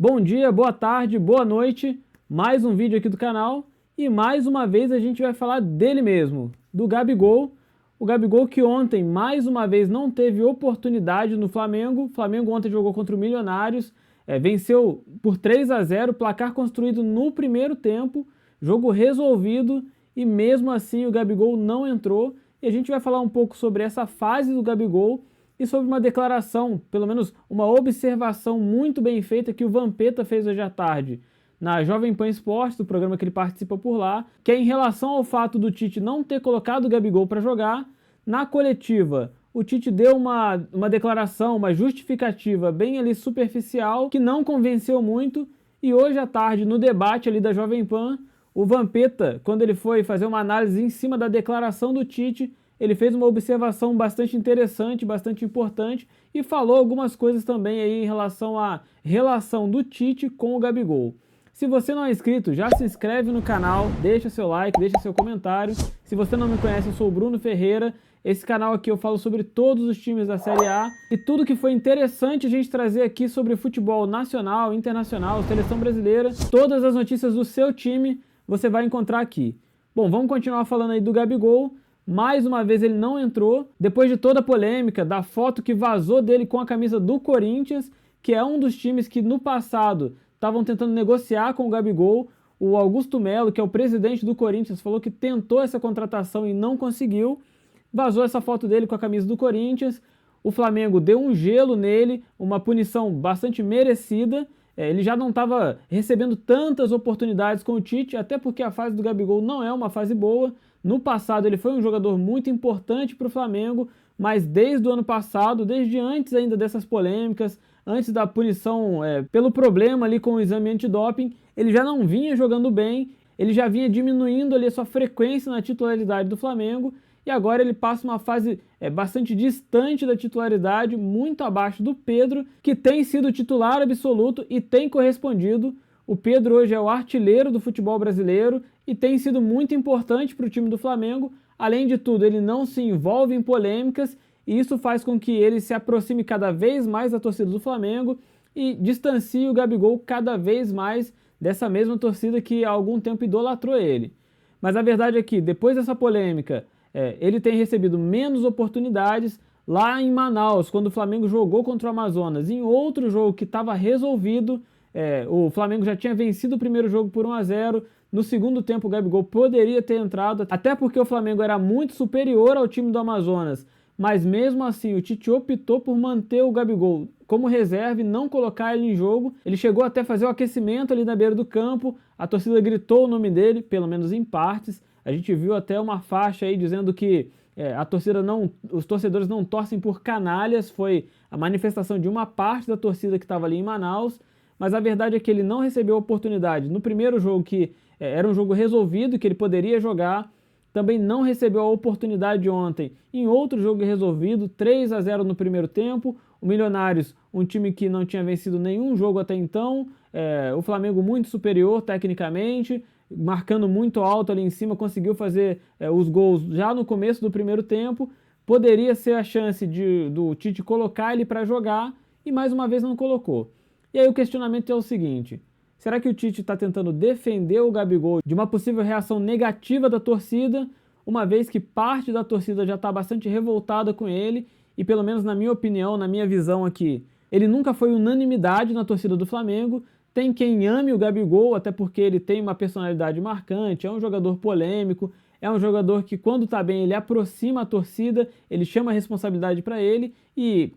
Bom dia, boa tarde, boa noite, mais um vídeo aqui do canal e mais uma vez a gente vai falar dele mesmo, do Gabigol. O Gabigol que ontem mais uma vez não teve oportunidade no Flamengo. O Flamengo ontem jogou contra o Milionários, venceu por 3-0, placar construído no primeiro tempo, jogo resolvido e mesmo assim o Gabigol não entrou. E a gente vai falar um pouco sobre essa fase do Gabigol e sobre uma declaração, pelo menos uma observação muito bem feita que o Vampeta fez hoje à tarde na Jovem Pan Esportes, do programa que ele participa por lá, que é em relação ao fato do Tite não ter colocado o Gabigol para jogar. Na coletiva, o Tite deu uma declaração, uma justificativa bem ali superficial, que não convenceu muito, e hoje à tarde, no debate ali da Jovem Pan, o Vampeta, quando ele foi fazer uma análise em cima da declaração do Tite, ele fez uma observação bastante interessante, bastante importante e falou algumas coisas também aí em relação à relação do Tite com o Gabigol. Se você não é inscrito, já se inscreve no canal, deixa seu like, deixa seu comentário. Se você não me conhece, eu sou o Bruno Ferreira. Esse canal aqui eu falo sobre todos os times da Série A e tudo que foi interessante a gente trazer aqui sobre futebol nacional, internacional, seleção brasileira. Todas as notícias do seu time você vai encontrar aqui. Bom, vamos continuar falando aí do Gabigol. Mais uma vez ele não entrou, depois de toda a polêmica da foto que vazou dele com a camisa do Corinthians, que é um dos times que no passado estavam tentando negociar com o Gabigol. O Augusto Melo, que é o presidente do Corinthians, falou que tentou essa contratação e não conseguiu. Vazou essa foto dele com a camisa do Corinthians. O Flamengo deu um gelo nele, uma punição bastante merecida. Ele já não estava recebendo tantas oportunidades com o Tite, até porque a fase do Gabigol não é uma fase boa. No passado ele foi um jogador muito importante para o Flamengo, mas desde o ano passado, desde antes ainda dessas polêmicas, antes da punição pelo problema ali com o exame antidoping, ele já não vinha jogando bem, ele já vinha diminuindo ali a sua frequência na titularidade do Flamengo, e agora ele passa uma fase bastante distante da titularidade, muito abaixo do Pedro, que tem sido titular absoluto e tem correspondido. O Pedro hoje é o artilheiro do futebol brasileiro e tem sido muito importante para o time do Flamengo. Além de tudo, ele não se envolve em polêmicas e isso faz com que ele se aproxime cada vez mais da torcida do Flamengo e distancie o Gabigol cada vez mais dessa mesma torcida que há algum tempo idolatrou ele. Mas a verdade é que, depois dessa polêmica, ele tem recebido menos oportunidades. Lá em Manaus, quando o Flamengo jogou contra o Amazonas, em outro jogo que estava resolvido, o Flamengo já tinha vencido o primeiro jogo por 1-0, no segundo tempo o Gabigol poderia ter entrado, até porque o Flamengo era muito superior ao time do Amazonas, mas mesmo assim o Tite optou por manter o Gabigol como reserva e não colocar ele em jogo. Ele chegou até a fazer o aquecimento ali na beira do campo, a torcida gritou o nome dele, pelo menos em partes. A gente viu até uma faixa aí dizendo que os torcedores não torcem por canalhas, foi a manifestação de uma parte da torcida que estava ali em Manaus, mas a verdade é que ele não recebeu oportunidade no primeiro jogo, que era um jogo resolvido, que ele poderia jogar, também não recebeu a oportunidade ontem em outro jogo resolvido, 3-0 no primeiro tempo, o Milionários, um time que não tinha vencido nenhum jogo até então, o Flamengo muito superior tecnicamente, marcando muito alto ali em cima, conseguiu fazer os gols já no começo do primeiro tempo. Poderia ser a chance do Tite colocar ele para jogar e mais uma vez não colocou. E aí o questionamento é o seguinte: será que o Tite está tentando defender o Gabigol de uma possível reação negativa da torcida, uma vez que parte da torcida já está bastante revoltada com ele e, pelo menos na minha opinião, na minha visão aqui, ele nunca foi unanimidade na torcida do Flamengo. Tem quem ame o Gabigol, até porque ele tem uma personalidade marcante, é um jogador polêmico, é um jogador que quando tá bem ele aproxima a torcida, ele chama a responsabilidade para ele e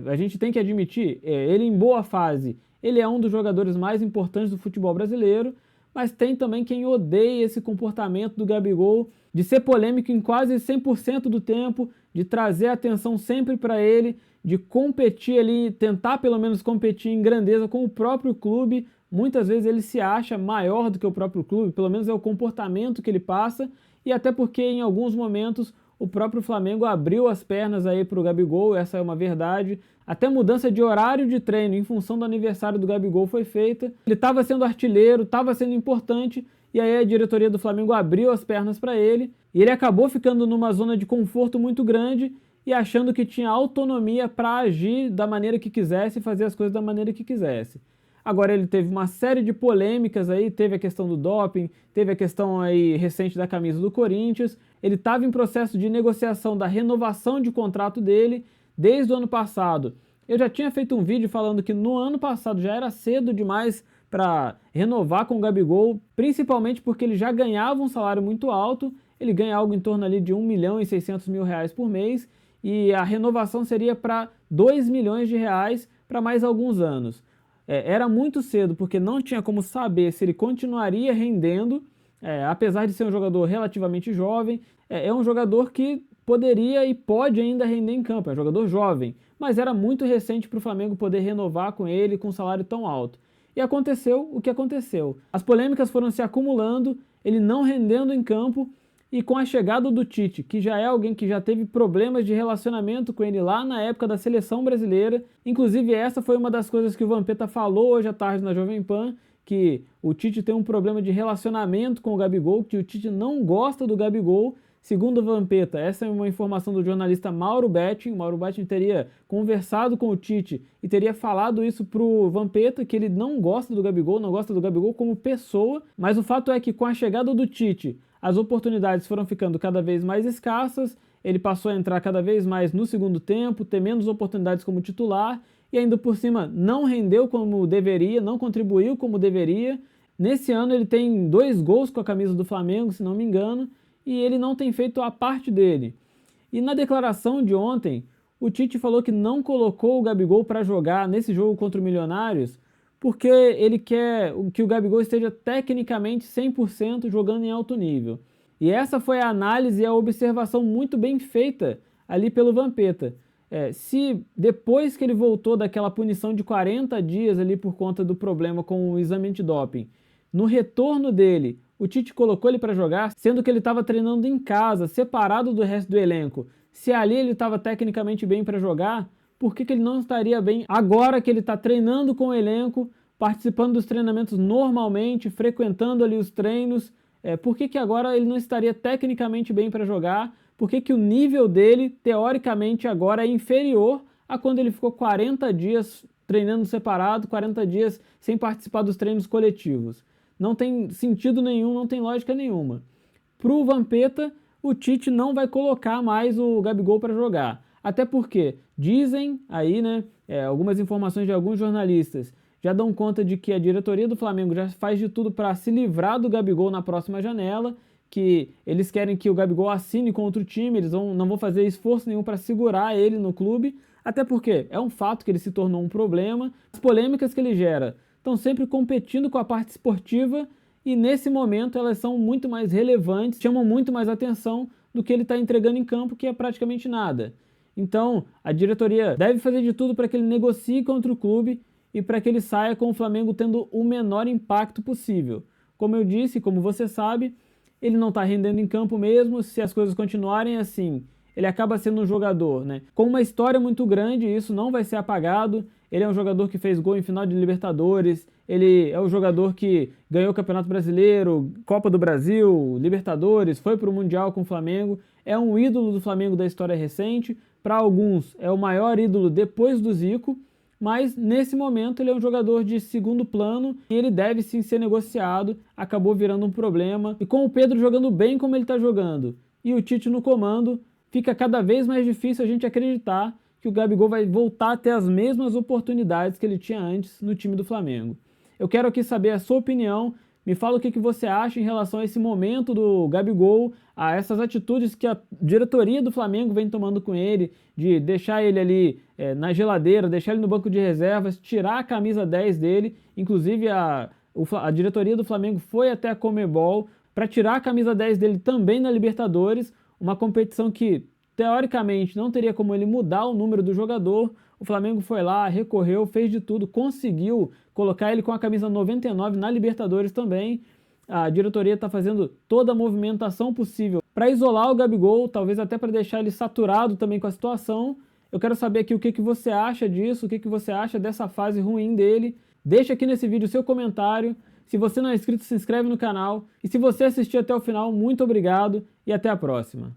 a gente tem que admitir, ele em boa fase, ele é um dos jogadores mais importantes do futebol brasileiro, mas tem também quem odeia esse comportamento do Gabigol, de ser polêmico em quase 100% do tempo, de trazer atenção sempre para ele, de competir ali, tentar pelo menos competir em grandeza com o próprio clube. Muitas vezes ele se acha maior do que o próprio clube, pelo menos é o comportamento que ele passa, e até porque em alguns momentos o próprio Flamengo abriu as pernas aí para o Gabigol, essa é uma verdade. Até mudança de horário de treino em função do aniversário do Gabigol foi feita. Ele estava sendo artilheiro, estava sendo importante, e aí a diretoria do Flamengo abriu as pernas para ele, e ele acabou ficando numa zona de conforto muito grande e achando que tinha autonomia para agir da maneira que quisesse e fazer as coisas da maneira que quisesse. Agora ele teve uma série de polêmicas aí, teve a questão do doping, teve a questão aí recente da camisa do Corinthians. Ele estava em processo de negociação da renovação de contrato dele desde o ano passado. Eu já tinha feito um vídeo falando que no ano passado já era cedo demais para renovar com o Gabigol, principalmente porque ele já ganhava um salário muito alto, ele ganha algo em torno ali de R$ 1.600.000 por mês, e a renovação seria para R$ 2 milhões para mais alguns anos. Era muito cedo, porque não tinha como saber se ele continuaria rendendo, apesar de ser um jogador relativamente jovem. É um jogador que poderia e pode ainda render em campo, é um jogador jovem, mas era muito recente para o Flamengo poder renovar com ele com um salário tão alto. E aconteceu o que aconteceu. As polêmicas foram se acumulando, ele não rendendo em campo, e com a chegada do Tite, que já é alguém que já teve problemas de relacionamento com ele lá na época da seleção brasileira. Inclusive essa foi uma das coisas que o Vampeta falou hoje à tarde na Jovem Pan, que o Tite tem um problema de relacionamento com o Gabigol, que o Tite não gosta do Gabigol. Segundo o Vampeta, essa é uma informação do jornalista Mauro Betting. O Mauro Betting teria conversado com o Tite e teria falado isso pro Vampeta, que ele não gosta do Gabigol, não gosta do Gabigol como pessoa, mas o fato é que com a chegada do Tite, as oportunidades foram ficando cada vez mais escassas, ele passou a entrar cada vez mais no segundo tempo, ter menos oportunidades como titular, e ainda por cima não rendeu como deveria, não contribuiu como deveria. Nesse ano ele tem 2 gols com a camisa do Flamengo, se não me engano, e ele não tem feito a parte dele. E na declaração de ontem, o Tite falou que não colocou o Gabigol para jogar nesse jogo contra o Milionários, porque ele quer que o Gabigol esteja tecnicamente 100% jogando em alto nível. E essa foi a análise e a observação muito bem feita ali pelo Vampeta. Se depois que ele voltou daquela punição de 40 dias ali por conta do problema com o exame antidoping, no retorno dele, o Tite colocou ele para jogar, sendo que ele estava treinando em casa, separado do resto do elenco. Se ali ele estava tecnicamente bem para jogar, por que ele não estaria bem agora que ele está treinando com o elenco, participando dos treinamentos normalmente, frequentando ali os treinos? Por que agora ele não estaria tecnicamente bem para jogar? Por que o nível dele, teoricamente, agora é inferior a quando ele ficou 40 dias treinando separado, 40 dias sem participar dos treinos coletivos? Não tem sentido nenhum, não tem lógica nenhuma. Para o Vampeta, o Tite não vai colocar mais o Gabigol para jogar. Até porque dizem aí, né, algumas informações de alguns jornalistas já dão conta de que a diretoria do Flamengo já faz de tudo para se livrar do Gabigol na próxima janela, que eles querem que o Gabigol assine com outro time, eles não vão fazer esforço nenhum para segurar ele no clube, até porque é um fato que ele se tornou um problema. As polêmicas que ele gera estão sempre competindo com a parte esportiva e nesse momento elas são muito mais relevantes, chamam muito mais atenção do que ele está entregando em campo, que é praticamente nada. Então, a diretoria deve fazer de tudo para que ele negocie contra o clube e para que ele saia com o Flamengo tendo o menor impacto possível. Como eu disse, como você sabe, ele não está rendendo em campo mesmo. Se as coisas continuarem assim, ele acaba sendo um jogador, né, com uma história muito grande, e isso não vai ser apagado. Ele é um jogador que fez gol em final de Libertadores, ele é um jogador que ganhou o Campeonato Brasileiro, Copa do Brasil, Libertadores, foi para o Mundial com o Flamengo, é um ídolo do Flamengo da história recente, para alguns é o maior ídolo depois do Zico, mas nesse momento ele é um jogador de segundo plano e ele deve sim ser negociado, acabou virando um problema. E com o Pedro jogando bem como ele está jogando e o Tite no comando, fica cada vez mais difícil a gente acreditar que o Gabigol vai voltar a ter as mesmas oportunidades que ele tinha antes no time do Flamengo. Eu quero aqui saber a sua opinião, me fala o que você acha em relação a esse momento do Gabigol, a essas atitudes que a diretoria do Flamengo vem tomando com ele, de deixar ele ali na geladeira, deixar ele no banco de reservas, tirar a camisa 10 dele. Inclusive a diretoria do Flamengo foi até a Conmebol para tirar a camisa 10 dele também na Libertadores, uma competição que teoricamente não teria como ele mudar o número do jogador. O Flamengo foi lá, recorreu, fez de tudo, conseguiu colocar ele com a camisa 99 na Libertadores também. A diretoria está fazendo toda a movimentação possível para isolar o Gabigol, talvez até para deixar ele saturado também com a situação. Eu quero saber aqui o que você acha disso, o que você acha dessa fase ruim dele. Deixa aqui nesse vídeo o seu comentário. Se você não é inscrito, se inscreve no canal. E se você assistiu até o final, muito obrigado e até a próxima.